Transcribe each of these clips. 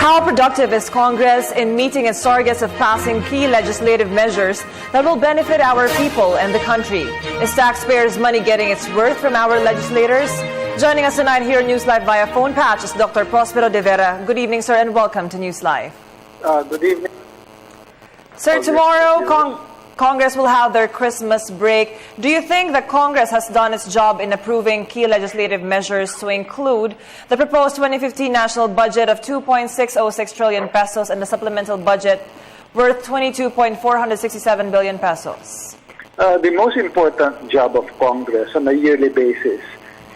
How productive is Congress in meeting its targets of passing key legislative measures that will benefit our people and the country? Is taxpayers' money getting its worth from our legislators? Joining us tonight here at News Live via phone patch is Dr. Prospero De Vera. Good evening, sir, and welcome to News Live. Good evening. Sir, tomorrow Congress will have their Christmas break. Do you think that Congress has done its job in approving key legislative measures to include the proposed 2015 national budget of 2.606 trillion pesos and the supplemental budget worth 22.467 billion pesos? The most important job of Congress on a yearly basis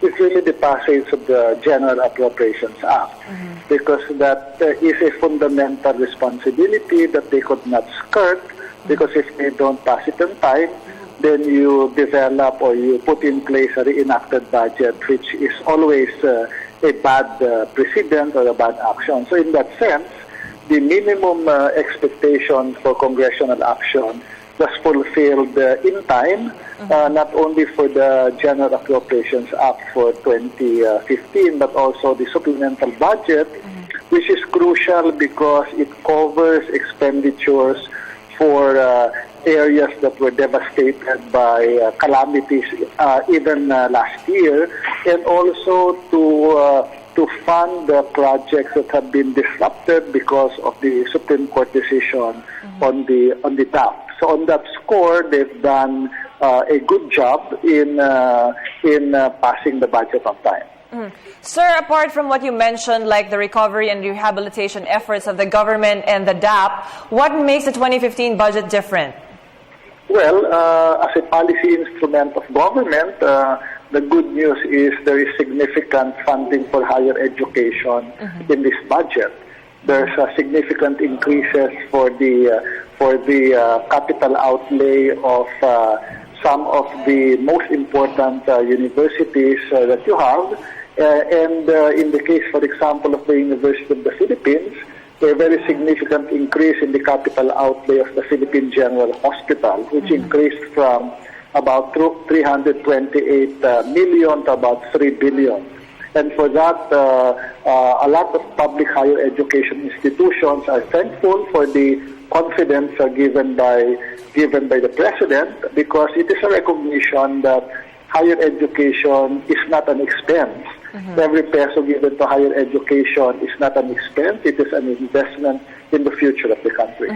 is really the passage of the General Appropriations Act, because that is a fundamental responsibility that they could not skirt, because if they don't pass it in time, then you develop or you put in place a reenacted budget, which is always a bad precedent or a bad action. So in that sense, the minimum expectation for congressional action was fulfilled in time, not only for the General Appropriations Act for 2015, but also the supplemental budget, which is crucial because it covers expenditures for areas that were devastated by calamities even last year, and also to fund the projects that have been disrupted because of the Supreme Court decision on the DAP. So on that score, they've done a good job in passing the budget on time. Sir, apart from what you mentioned, like the recovery and rehabilitation efforts of the government and the DAP, what makes the 2015 budget different? Well, as a policy instrument of government, the good news is there is significant funding for higher education in this budget. There's significant increases for the capital outlay of some of the most important universities that you have. And in the case, for example, of the University of the Philippines, a very significant increase in the capital outlay of the Philippine General Hospital, which increased from about 328 million to about 3 billion. And for that, a lot of public higher education institutions are thankful for the confidence given by the President, because it is a recognition that higher education is not an expense. Every peso given to higher education is not an expense, it is an investment in the future of the country.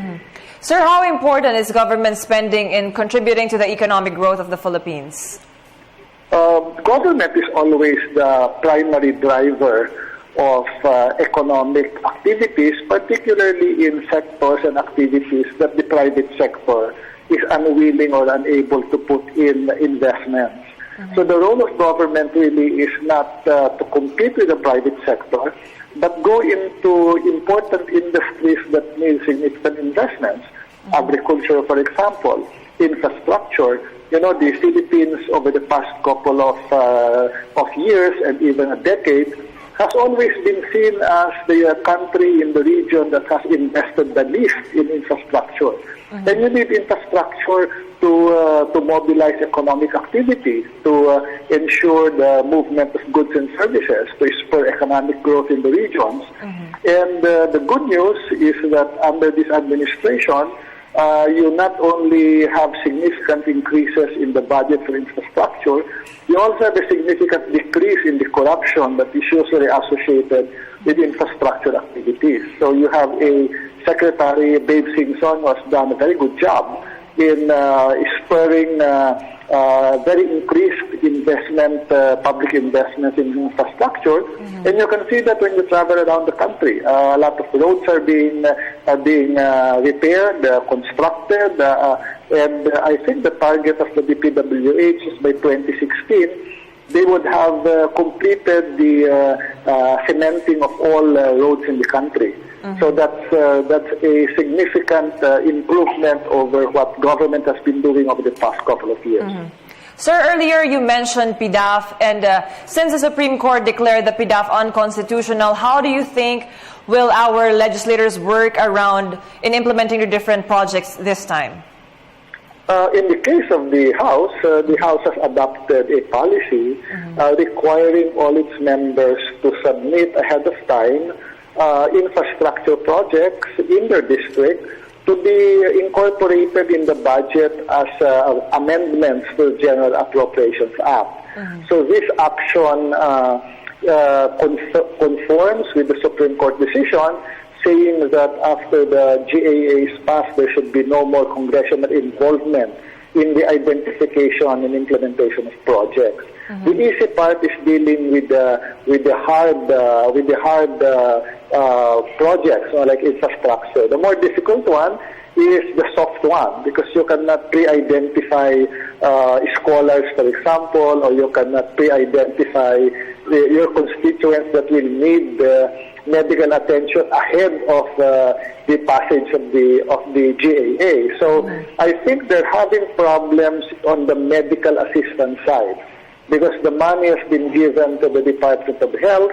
Sir, how important is government spending in contributing to the economic growth of the Philippines? Government is always the primary driver of economic activities, particularly in sectors and activities that the private sector is unwilling or unable to put in investments. So the role of government really is not to compete with the private sector, but go into important industries that need significant investments. Agriculture, for example, infrastructure. You know, the Philippines over the past couple of years and even a decade has always been seen as the country in the region that has invested the least in infrastructure. And you need infrastructure to mobilize economic activity, to ensure the movement of goods and services, to spur economic growth in the regions. And the good news is that under this administration, you not only have significant increases in the budget for infrastructure, you also have a significant decrease in the corruption that is usually associated with infrastructure activities. So you have a Secretary, Babe Singson, who has done a very good job in spurring very increased investment, public investment in infrastructure. And you can see that when you travel around the country. A lot of roads are being repaired, constructed, and I think the target of the DPWH is by 2016, they would have completed the cementing of all roads in the country. So that's a significant improvement over what government has been doing over the past couple of years. Sir, earlier you mentioned PDAF, and since the Supreme Court declared the PDAF unconstitutional, how do you think will our legislators work around in implementing the different projects this time? In the case of the House has adopted a policy requiring all its members to submit ahead of time infrastructure projects in their district to be incorporated in the budget as amendments to the General Appropriations Act. So this action conforms with the Supreme Court decision saying that after the GAA is passed, there should be no more congressional involvement in the identification and implementation of projects. The easy part is dealing with the hard projects, like infrastructure. The more difficult one is the soft one, because you cannot pre-identify scholars, for example, or you cannot pre-identify your constituents that will need medical attention ahead of the passage of the GAA. So I think they're having problems on the medical assistance side, because the money has been given to the Department of Health,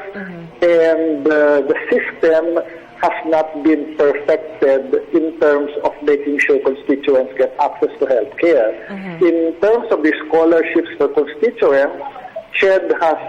and the system has not been perfected in terms of making sure constituents get access to health care. In terms of the scholarships for constituents, CHED has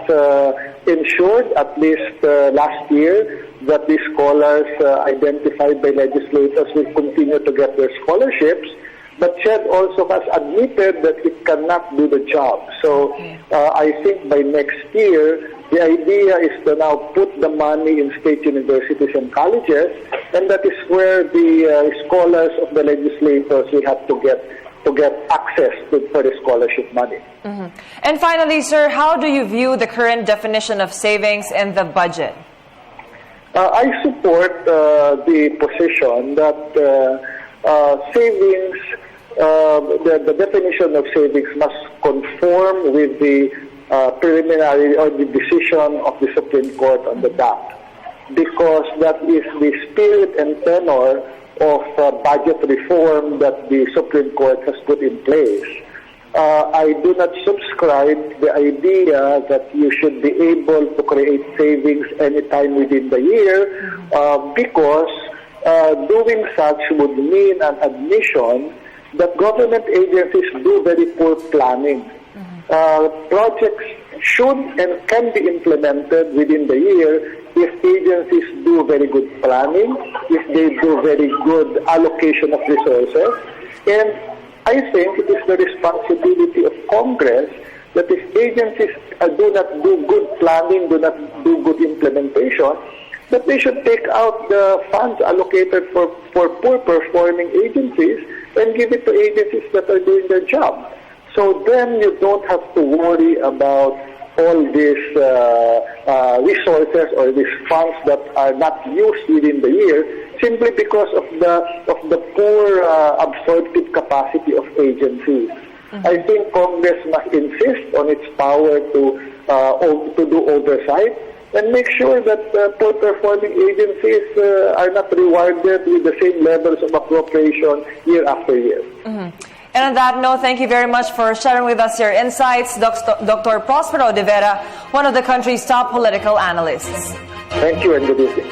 ensured, at least last year, that the scholars identified by legislators will continue to get their scholarships. But CHED also has admitted that it cannot do the job. So I think by next year, the idea is to now put the money in state universities and colleges, and that is where the scholars of the legislators will have to get access for the scholarship money. And finally, sir, how do you view the current definition of savings in the budget? I support the position that savings, the definition of savings must conform with the preliminary or the decision of the Supreme Court on the DAP, because that is the spirit and tenor of budget reform that the Supreme Court has put in place. I do not subscribe to the idea that you should be able to create savings anytime within the year, because doing such would mean an admission that government agencies do very poor planning. Projects should and can be implemented within the year if agencies do very good planning, if they do very good allocation of resources. And I think it is the responsibility of Congress that if agencies do not do good planning, do not do good implementation, that they should take out the funds allocated for poor performing agencies and give it to agencies that are doing their job. So then you don't have to worry about all these resources or these funds that are not used within the year, simply because of the poor absorptive capacity of agencies. I think Congress must insist on its power to do oversight and make sure that poor performing agencies are not rewarded with the same levels of appropriation year after year. And on that note, thank you very much for sharing with us your insights, Dr. Prospero de Vera, one of the country's top political analysts. Thank you and good evening.